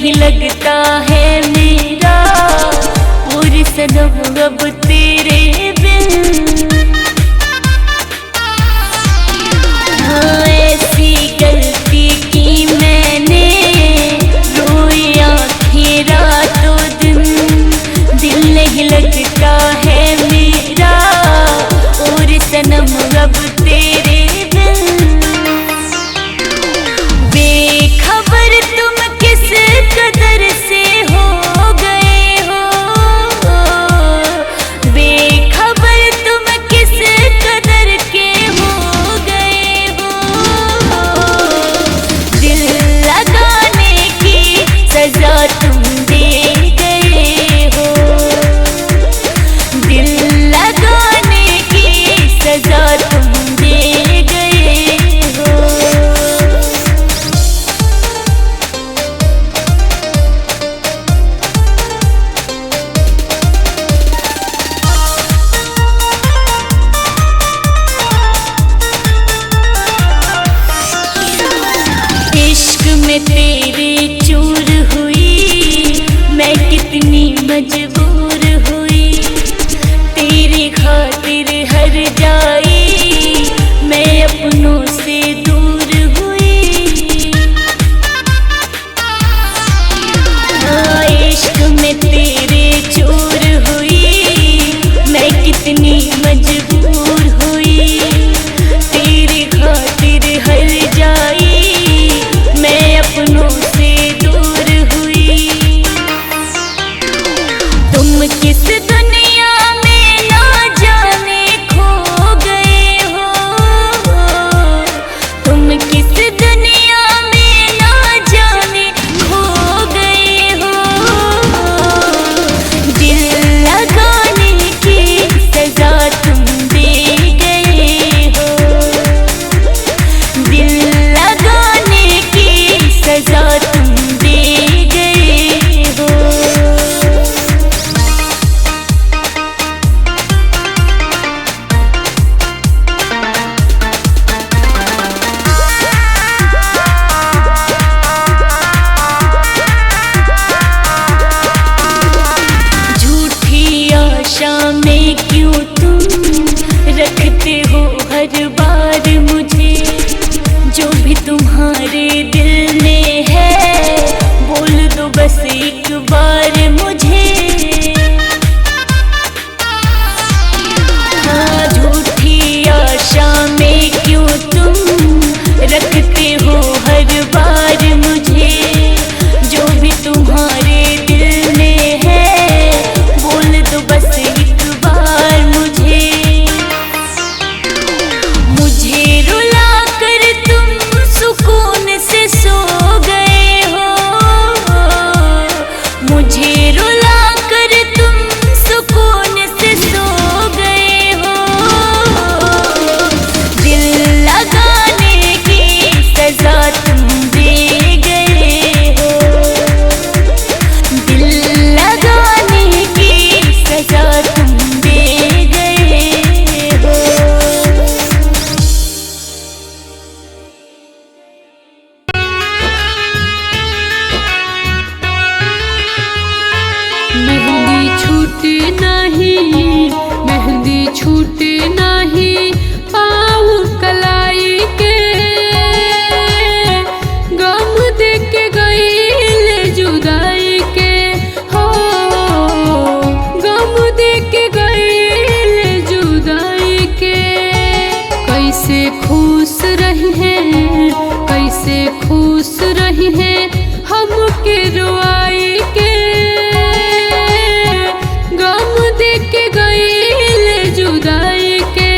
नहीं लगता है मेरा पूरी सनम अब तेरे बिन। हाँ ऐसी गलती की मैंने, रोई आँखें रातों दिन, दिल नहीं लगता है मेरा और सनम अब तेरे बिन। बेखबर तुम किस कदर से हो गए हो, बेखबर तुम किस कदर के हो गए हो। दिल लगाने की सजा तुम दे गए हो, दिल लगाने की सजा तुम दे गए हो। इश्क में तेरे चूर हुई मैं कितनी मजबूर हुई, तेरी खातिर हर जाई मैं अपनों से दूर हुई। हाँ इश्क में तेरे चूर हुई मैं कितनी मजबूर हुई, तेरी खातिर हर जाई मैं अपनों से दूर हुई। तुम किस दुनिया में ना जाने खो गए हो, तुम किस दुनिया में ना जाने खो गए हो। दिल लगाने की सजा तुम दे गए हो, दिल लगाने की सजा तुम दे गए हो। झूठी आशा में क्यों तुम रखते हो हर बार मुझे, जो भी तुम्हारे दिल में है बोल दो बस एक बार मुझे। हाँ झूठी आशा में क्यों तुम रखते हो हर बार मुझे, जो भी तुम्हारे दिल में है बोल दो बस एक बार मुझे। मुझे रुला कर तुम सुकून से सो गए हो, मुझे रुला कर तुम सुकून से सो गए हो। दिल लगाने की सजा तुम दे गए हो, दिल लगाने की सजा तुम दे गए हो। मेहंदी छूटे नहीं, मेहंदी छूटे नहीं पाँव कलाई के, गम दे के गईल जुदाई के हो, गम दे के गईल जुदाई के। कैसे खुश रही है, कैसे खुश रही है हमके रुआई के, गम दे के गईल जुदाई के।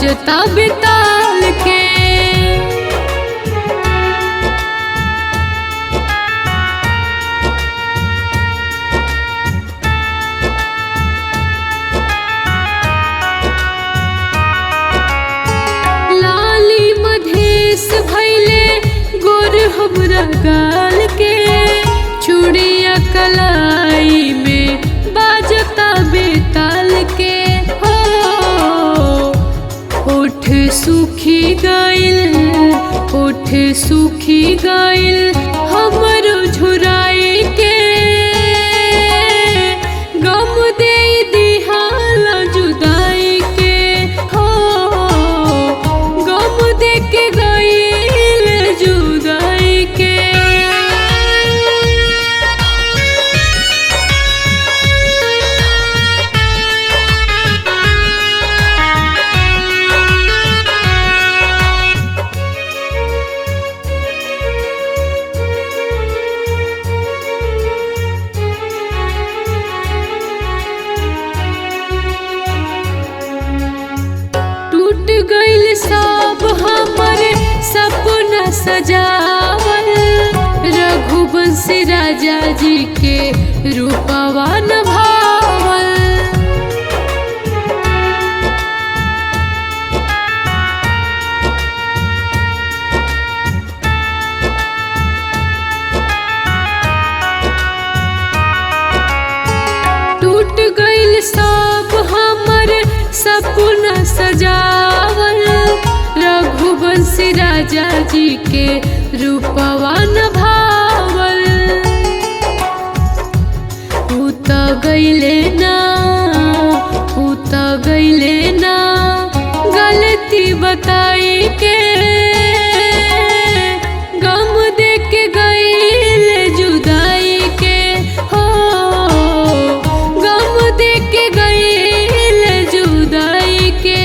बाजता बेताल के। लाली मधेश भैले गोर हमरा गाल के, चूड़िया कलाई में बाजता बेताल के। हो ओठ सूखी गइल, ओठ सूखी गइल हमरो झुराई के। गम दे दिहाला जुदाई के। हो गम दे के गइल जुदाई के। टूट गइल सब हमरे सपना सजावल, रघुवंशी राजा जी के रूपवा नभावल। टूट गइल सब हमर सपना सजावल, रघुवंशी राजा जी के रूपवा नभावल। ऊ त गइले ना, ऊ त गइले ना गलती बताई के। गम दे के गइल जुदाई के। हो गम दे के गइल जुदाई के।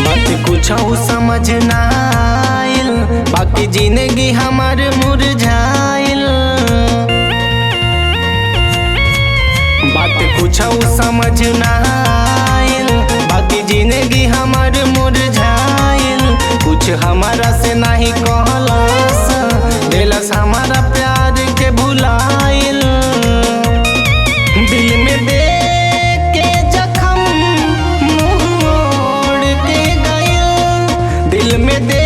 बात कुछो समझ ना आइल, बाकी जिंदगी हमार मुरझाइल। बात कुछो समझ ना आइल, बाकी जिंदगी हमार मुरझाइल। कुछ हमारा से नहीं कहलस, दिलस हमारा प्यार के भुलाइल। दिल में दे के जखम मुंह मोड़ के गइल। दिल में दे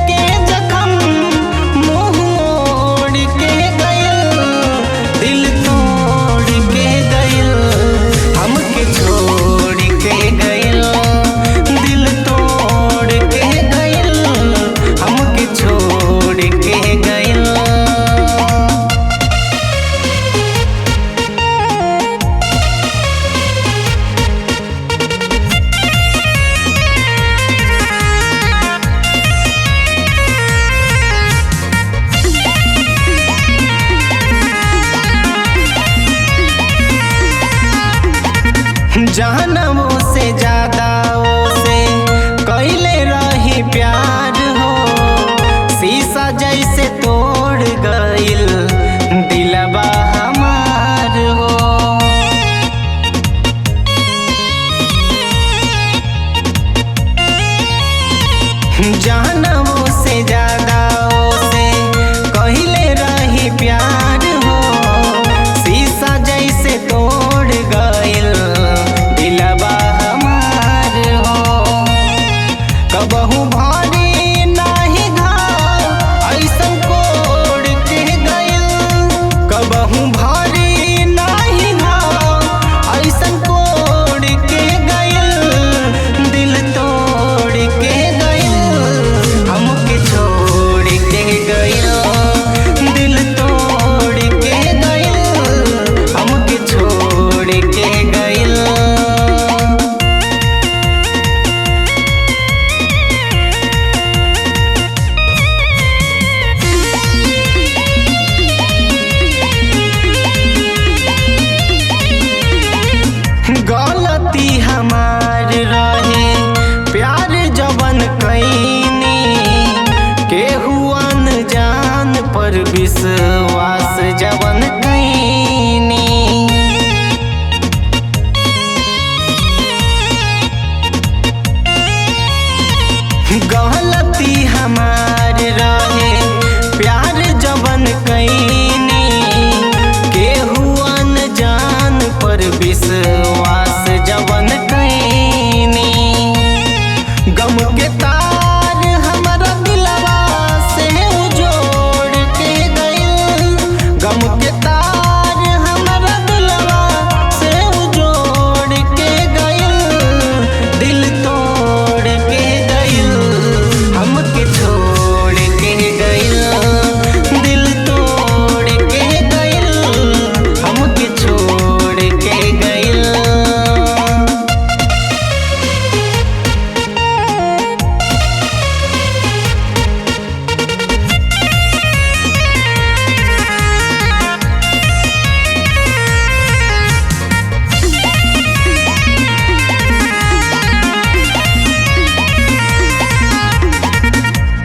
के जखम मुंह मोड़ के गइल। दिल तोड़ के गइल, हमके छोड़ के गइल। दिल तोड़ के गइल, हमके छोड़ के गइल। जानवों से ज्यादा से कइले रही प्यार हो। शीशा जैसे तोड़ गइल दिलबा हमार हो। जानवों से ज्यादा से कइले रही प्यार हो। शीशा जैसे तोड़ गइल दिलबा जवन कैनी। गलती हमार रहे प्यार जवन कैनी, केहू अनजान पर विश्वास जवन कैनी। गम के तार हमारा दिलवा से उजोड़ के गइल, गम के तार हमारा दिलवा से उजोड़ के गइल, दिल तोड़ के गइल, हमके छोड़ के गइल, दिल तोड़ के गइल, हमके छोड़ के गइल।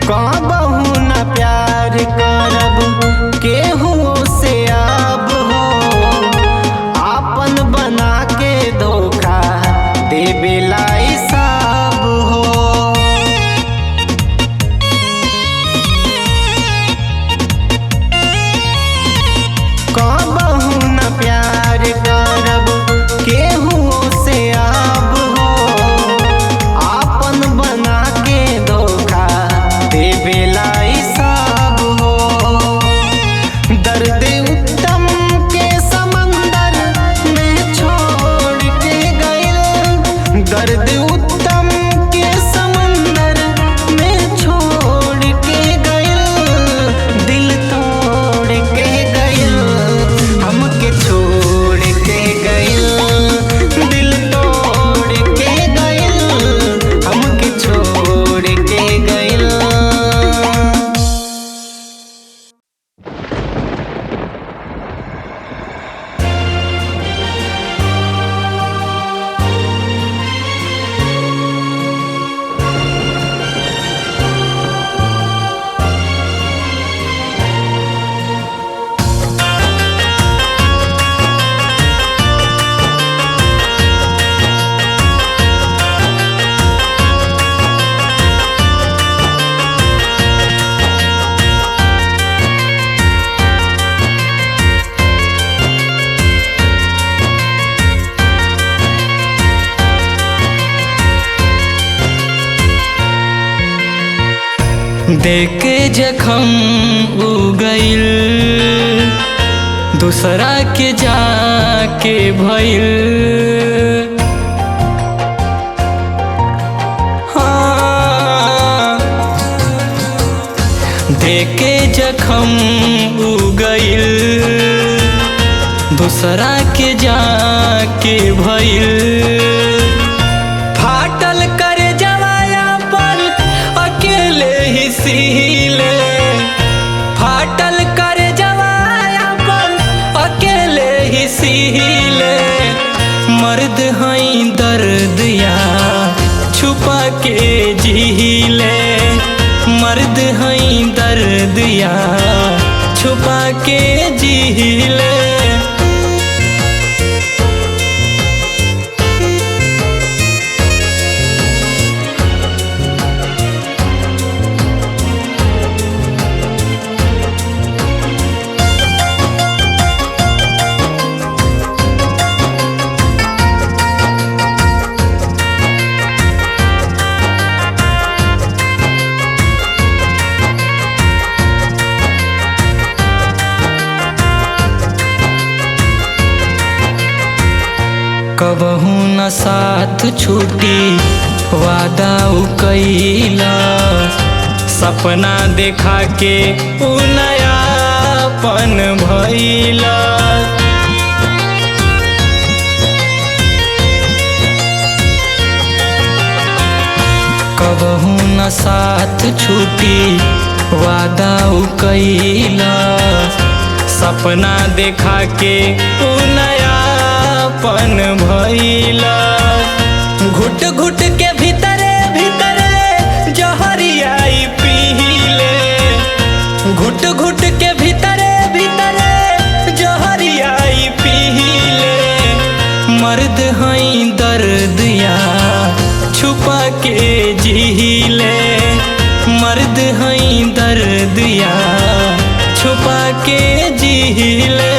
कहबहु न प्यार करब केहू से अब हो, आपन बना के धोखा देवेला सब हो। कहबहु न प्यार करब केहू से अब हो, आपन बना के धोखा देवेला सब हो। दर्द उत्तम के समंदर में छोड़ के गइल, दर्द उत्तम के समंदर में छोड़ के गइल, दिल तोड़ के गइल, हमके छोड़ के गइल, दिल तोड़ के गइल, हमके छोड़ के गइल। देके जखम उ गइल, दूसरा के जाके भइल। हाँ, देके जखम उ गइल, दूसरा के जाके भइल। फाटल करे जवाया पर अकेले ही सीले, फाटल करे जवाया पर अकेले ही सीले। मर्द हई दर्द या छुपा के जीले, मर्द हई दर्द या छुपा के जीले। कबहू न साथ छूटी वादा उ कइला, सपना देखा के उ नयापन भइला। कबहू न साथ छूटी वादा उ कइला, सपना देखा के उ नयापन भइला। घुट घुट के भीतरे भीतरे जहरियाई पीले, घुट घुट के भीतरे भीतरे दिया छुपा के जीले।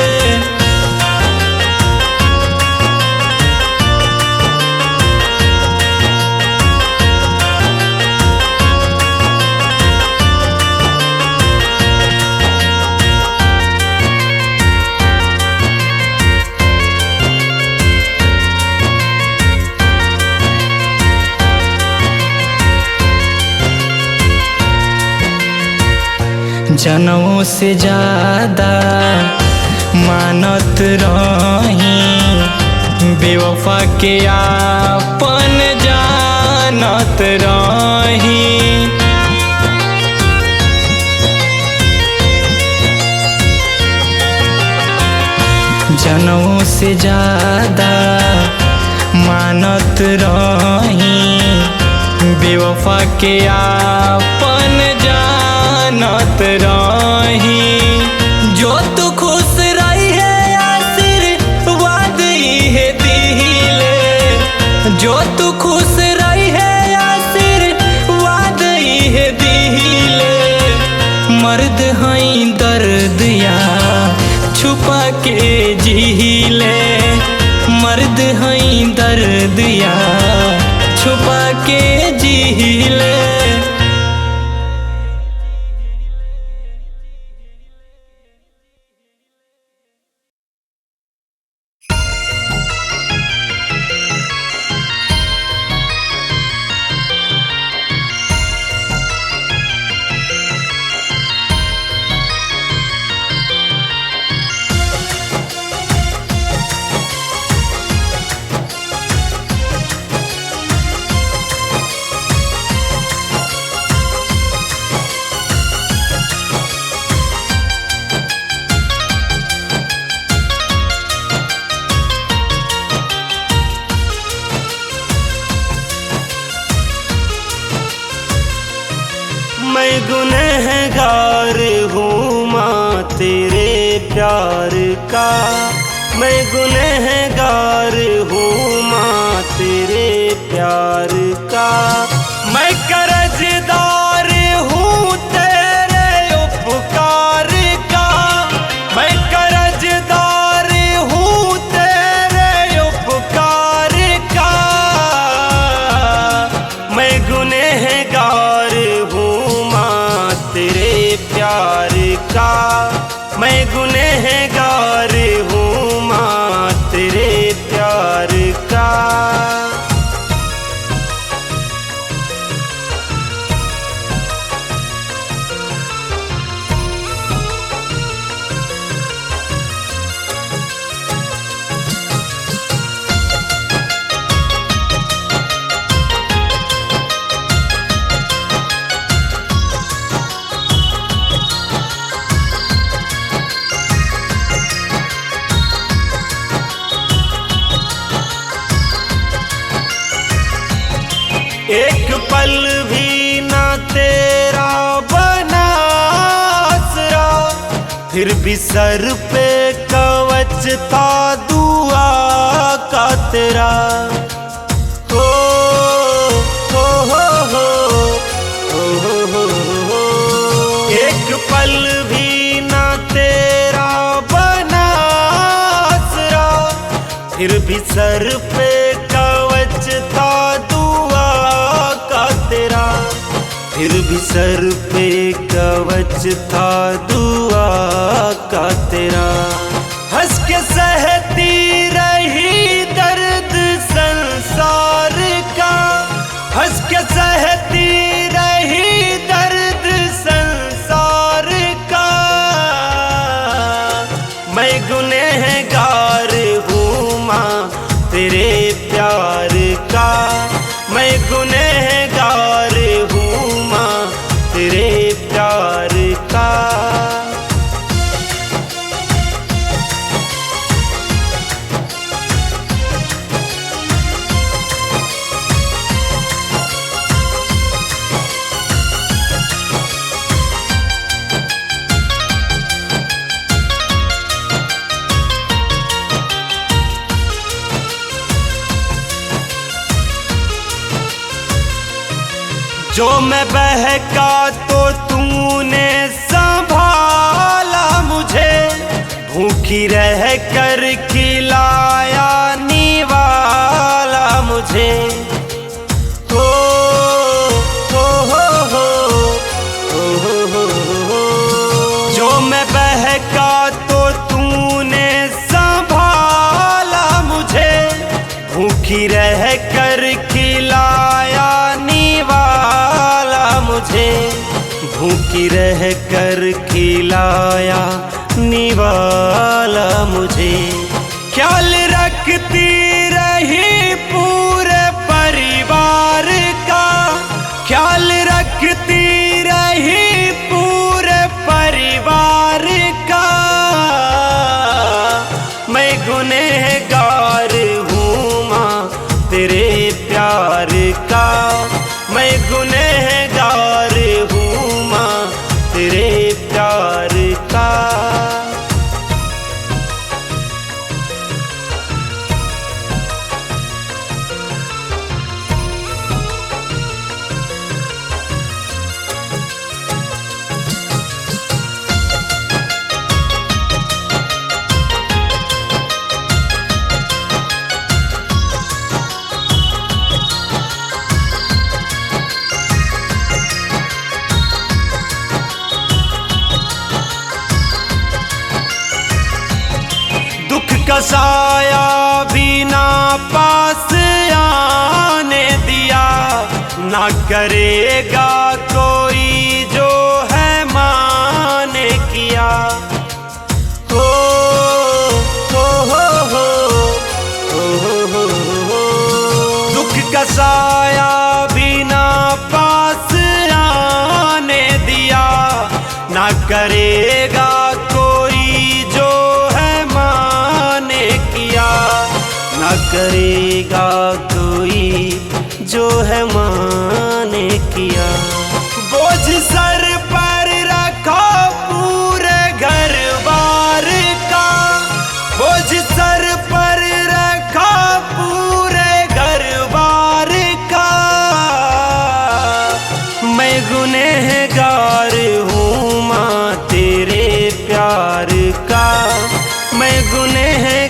जनों से ज्यादा मानत रही बेवफा के आपन जानत रही। जनों से ज्यादा मानत रही बेवफा के आपन जानत रही। जो तू खुश रही है आशीर्वाद है दिले। जो तू खुश रही है आशीर्वाद है दिले। मर्द हई दर्द या छुपा के जीले। मर्द हई दर्द या छुपा के जीले। मैं गुनहगार हूँ माँ तेरे प्यार का। मैं गुनहगार हूँ माँ तेरे प्यार का। मैं कर्जदार हूँ तेरे उपकार का। मैं कर्जदार हूँ तेरे उपकार का। मैं गुनहगार हूँ तेरे प्यार का। मैं गुनहगार हूँ माँ तेरे प्यार का। एक पल भी ना तेरा बना आसरा। फिर भी सर पे कवच था दुआ का तेरा। हो हो हो हो हो हो हो। एक पल भी ना तेरा बना आसरा। फिर भी सर पे कवच था तेरा। फिर भी सर पे कवच था दुआ का तेरा। हंस के सहती रही दर्द संसार का। हंस के सहती रही दर्द संसार का। मैं गुनहगार हूँ माँ तेरे प्यार का। मैं गुनहगार हूँ माँ तेरे प्यार का। जो मैं बहका तो तूने भूखी रह कर खिलाया निवाला मुझे। हो हो हो हो हो हो हो। जो मैं बहका तो तूने संभाला मुझे, भूखी रह कर खिलाया निवाला मुझे, भूखी रह कर खिलाया निवाला मुझे। ख्याल रखती रही पूरे परिवार का, ख्याल रखती रही पूरे परिवार का। मैं गुनहगार हूँ माँ तेरे प्यार का, मैं गुनहगार हूँ माँ तेरे प्यार का। दुख का साया भी ना पास आने दिया, ना करेगा कोई जो है माँ ने किया। हो हो हो हो हो हो हो। दुख का साया भी ना पास आने दिया, ना करेगा कोई जो ना करेगा कोई जो है माँ ने किया। बोझ सर पर रखो पूरे घर बार का, बोझ सर पर रखो पूरे घर बार का। मैं गुनहगार हूँ माँ तेरे प्यार का, मैं गुनहगार